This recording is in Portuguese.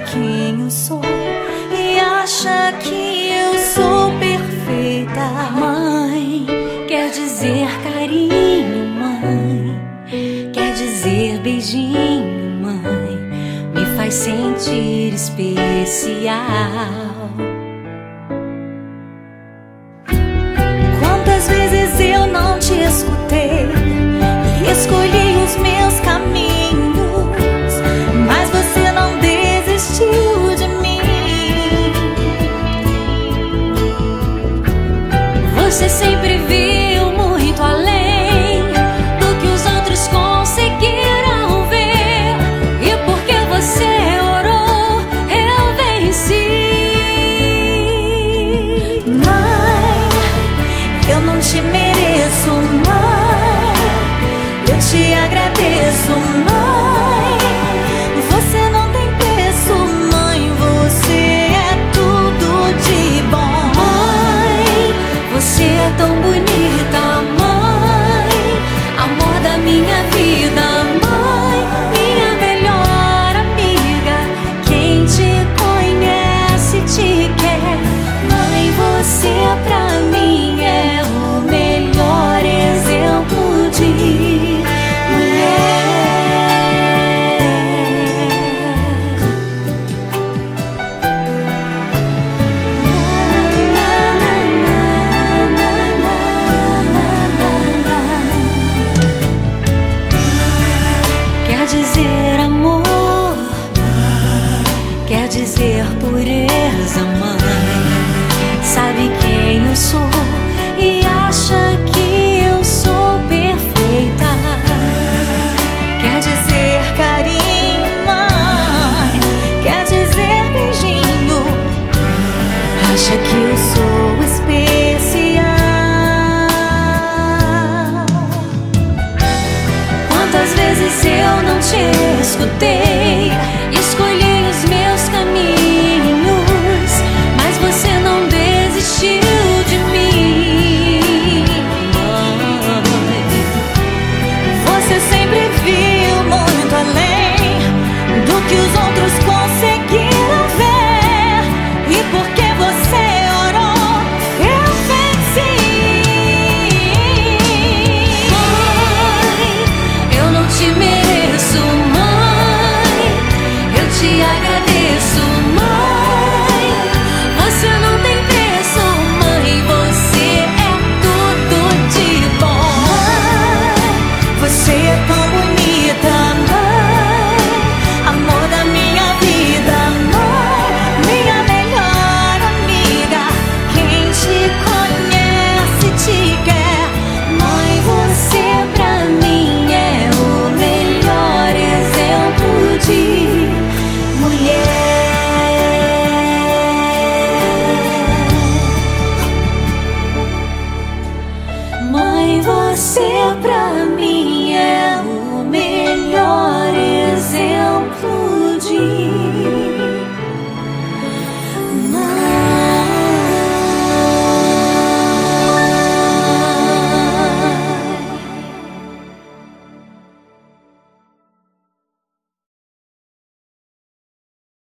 quem eu sou e acha que eu sou perfeita. Mãe quer dizer carinho, mãe quer dizer beijinho, mãe me faz sentir especial. Quantas vezes eu não te escutei e escolhi os meus caminhos, mas você não desistiu de mim. Você sempre viu muito além do que os outros conseguiram ver, e porque você orou, eu venci. Mãe, eu não te mereço, mãe, eu te agradeço, mãe. Você não tem preço, mãe, você é tudo de bom. Mãe, você é tão bonita, mãe, amor da minha vida, mãe, minha melhor amiga. Quem te conhece te quer, mãe, você pra mim é o melhor exemplo de mulher. Quer dizer amor, quer dizer pureza, mãe.